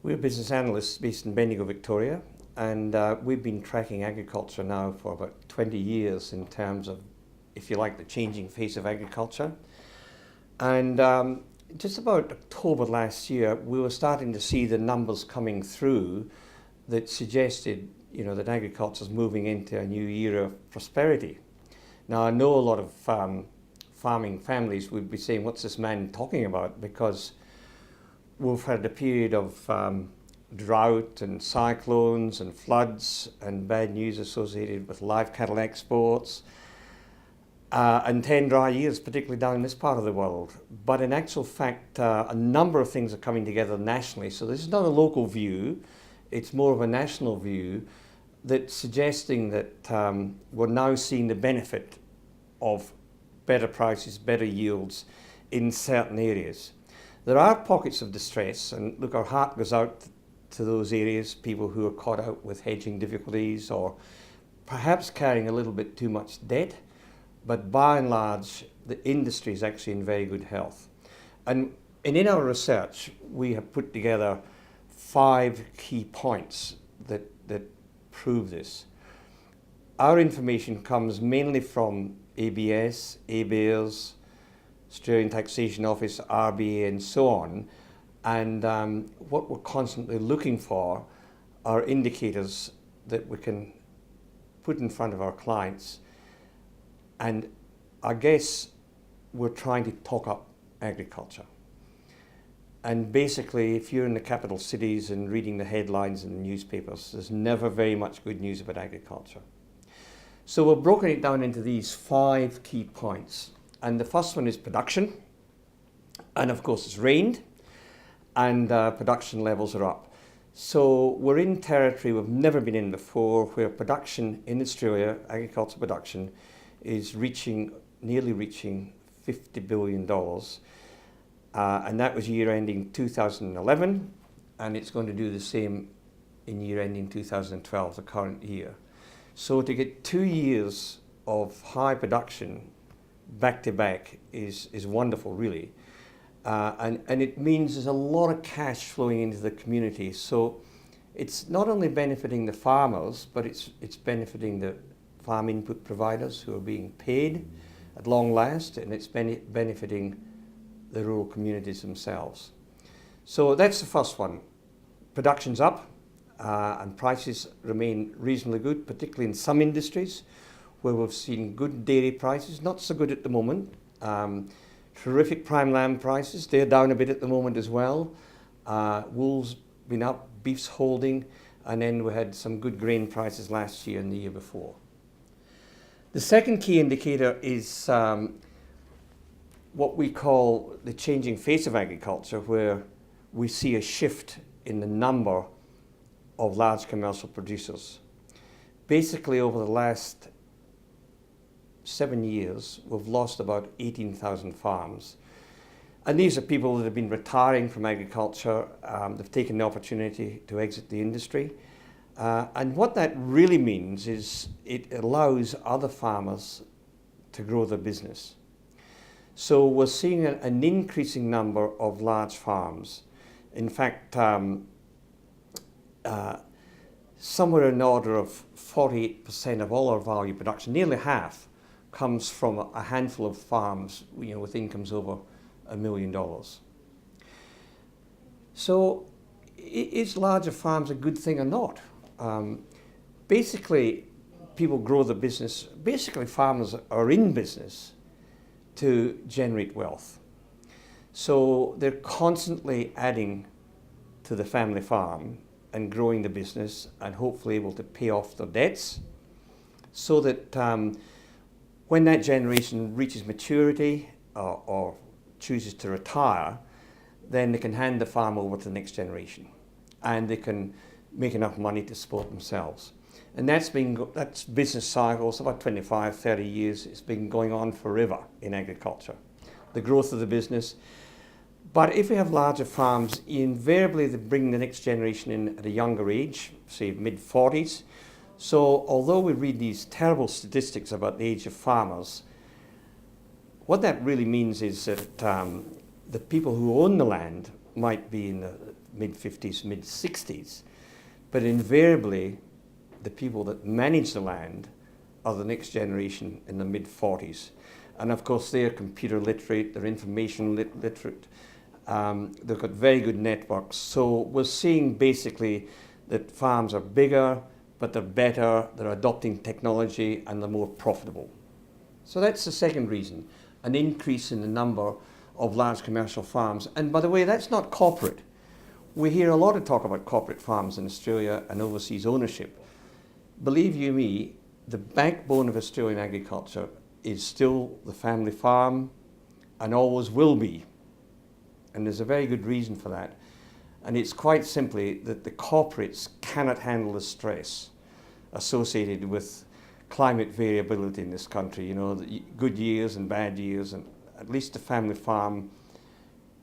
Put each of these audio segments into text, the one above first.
We're business analysts based in Bendigo, Victoria, and we've been tracking agriculture now for about 20 years in terms of, if you like, the changing face of agriculture. And just about October last year, we were starting to see the numbers coming through that suggested, that agriculture is moving into a new era of prosperity. Now, I know a lot of farming families would be saying, what's this man talking about? Because we've had a period of drought and cyclones and floods and bad news associated with live cattle exports and 10 dry years, particularly down in this part of the world. But in actual fact, a number of things are coming together nationally. So this is not a local view, it's more of a national view that's suggesting that we're now seeing the benefit of better prices, better yields in certain areas. There are pockets of distress, and look, our heart goes out to those areas, people who are caught out with hedging difficulties or perhaps carrying a little bit too much debt, but by and large, the industry is actually in very good health. And in our research, we have put together 5 key points that prove this. Our information comes mainly from ABS, ABARES, Australian Taxation Office, RBA, and so on. And what we're constantly looking for are indicators that we can put in front of our clients. And I guess we're trying to talk up agriculture. And basically, if you're in the capital cities and reading the headlines in the newspapers, there's never very much good news about agriculture. So we've broken it down into these 5 key points. And the first one is production. And of course, it's rained and production levels are up. So we're in territory we've never been in before, where production in Australia, agriculture production, is nearly reaching $50 billion. And that was year ending 2011, and it's going to do the same in year ending 2012, the current year. So to get 2 years of high production back to back is wonderful, really. And it means there's a lot of cash flowing into the community. So it's not only benefiting the farmers, but it's benefiting the farm input providers who are being paid at long last, and it's benefiting the rural communities themselves. So that's the first one. Production's up and prices remain reasonably good, particularly in some industries where we've seen good dairy prices, not so good at the moment. Terrific prime lamb prices, they're down a bit at the moment as well. Wool's been up, beef's holding, and then we had some good grain prices last year and the year before. The second key indicator is what we call the changing face of agriculture, where we see a shift in the number of large commercial producers. Basically, over the last 7 years, we've lost about 18,000 farms. And these are people that have been retiring from agriculture. They've taken the opportunity to exit the industry. And what that really means is it allows other farmers to grow their business. So we're seeing an increasing number of large farms. In fact, somewhere in the order of 48% of all our value production, nearly half, comes from a handful of farms, with incomes over $1 million. So is larger farms a good thing or not? Basically, people grow the business. Basically, farmers are in business to generate wealth. So they're constantly adding to the family farm and growing the business and hopefully able to pay off their debts so that when that generation reaches maturity or chooses to retire, then they can hand the farm over to the next generation and they can make enough money to support themselves. And that's business cycles, about 25, 30 years. It's been going on forever in agriculture, the growth of the business. But if we have larger farms, invariably they bring the next generation in at a younger age, say mid-40s. So although we read these terrible statistics about the age of farmers, what that really means is that the people who own the land might be in the mid-50s, mid-60s. But invariably, the people that manage the land are the next generation in the mid-40s. And of course, they're computer literate, they're information literate. They've got very good networks. So we're seeing basically that farms are bigger, but they're better, they're adopting technology, and they're more profitable. So that's the second reason, an increase in the number of large commercial farms. And by the way, that's not corporate. We hear a lot of talk about corporate farms in Australia and overseas ownership. Believe you me, the backbone of Australian agriculture is still the family farm and always will be. And there's a very good reason for that. And it's quite simply that the corporates cannot handle the stress associated with climate variability in this country. You know, the good years and bad years, and at least the family farm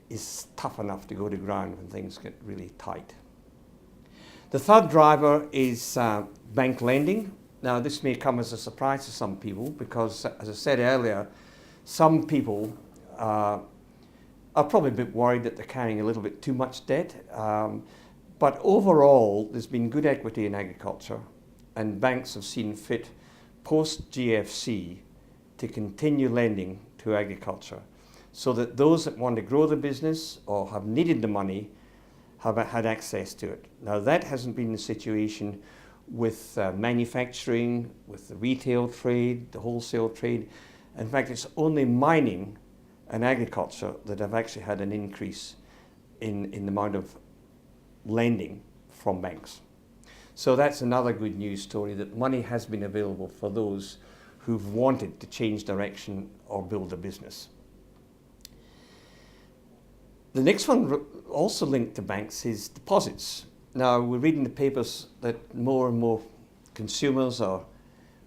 is tough enough to go to ground when things get really tight. The third driver is bank lending. Now, this may come as a surprise to some people because, as I said earlier, some people are probably a bit worried that they're carrying a little bit too much debt. But overall, there's been good equity in agriculture, and banks have seen fit post-GFC to continue lending to agriculture, so that those that want to grow the business or have needed the money have had access to it. Now, that hasn't been the situation with manufacturing, with the retail trade, the wholesale trade. In fact, it's only mining and agriculture that have actually had an increase in the amount of lending from banks. So that's another good news story, that money has been available for those who've wanted to change direction or build a business. The next one also linked to banks is deposits. Now, we're reading the papers that more and more consumers are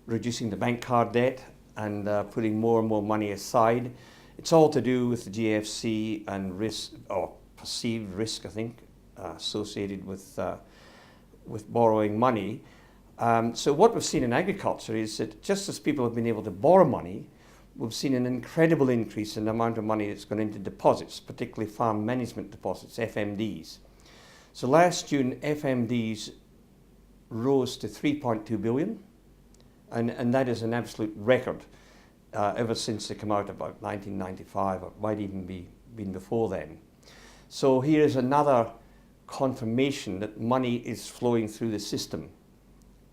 reducing the bank card debt and putting more and more money aside. It's all to do with the GFC and risk, or perceived risk, I think, associated with borrowing money. So what we've seen in agriculture is that just as people have been able to borrow money, we've seen an incredible increase in the amount of money that's gone into deposits, particularly farm management deposits, FMDs. So last June, FMDs rose to 3.2 billion, and that is an absolute record ever since they came out about 1995, or might even been before then. So here is another confirmation that money is flowing through the system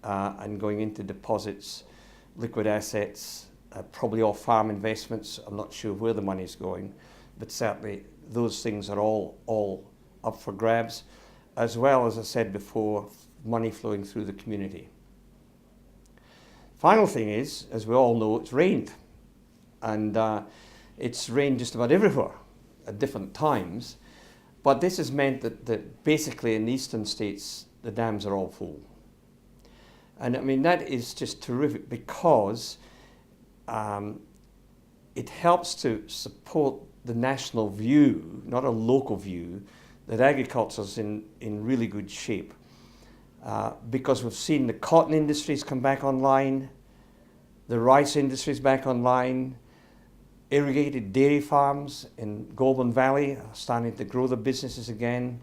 and going into deposits, liquid assets, probably all farm investments. I'm not sure where the money is going, but certainly those things are all up for grabs, as well as I said before, money flowing through the community. Final thing is, as we all know, it's rained. And it's rained just about everywhere at different times. But this has meant that basically in the eastern states, the dams are all full. And I mean, that is just terrific because it helps to support the national view, not a local view, that agriculture's in really good shape. Because we've seen the cotton industries come back online, the rice industries back online, irrigated dairy farms in Goulburn Valley are starting to grow their businesses again.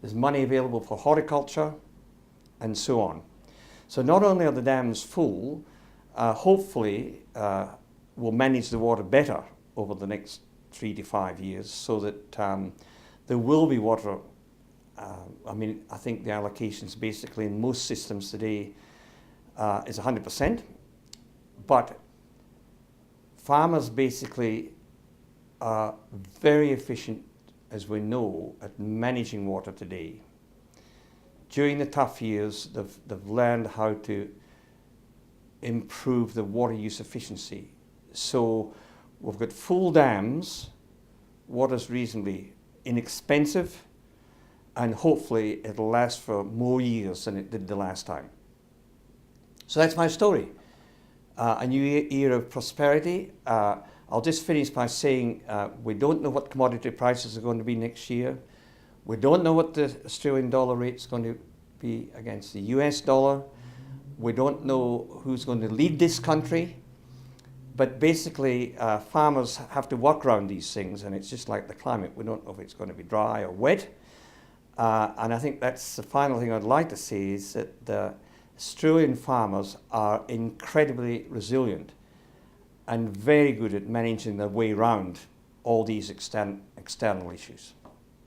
There's money available for horticulture, and so on. So not only are the dams full, hopefully we'll manage the water better over the next 3 to 5 years, so that there will be water. I mean, I think the allocations basically in most systems today is 100%, but farmers basically are very efficient, as we know, at managing water today. During the tough years, they've learned how to improve the water use efficiency. So we've got full dams, water's reasonably inexpensive, and hopefully it'll last for more years than it did the last time. So that's my story. A new era of prosperity. I'll just finish by saying we don't know what commodity prices are going to be next year. We don't know what the Australian dollar rate is going to be against the US dollar. We don't know who's going to lead this country. But basically, farmers have to work around these things, and it's just like the climate. We don't know if it's going to be dry or wet. And I think that's the final thing I'd like to say is that the Australian farmers are incredibly resilient and very good at managing their way around all these external issues.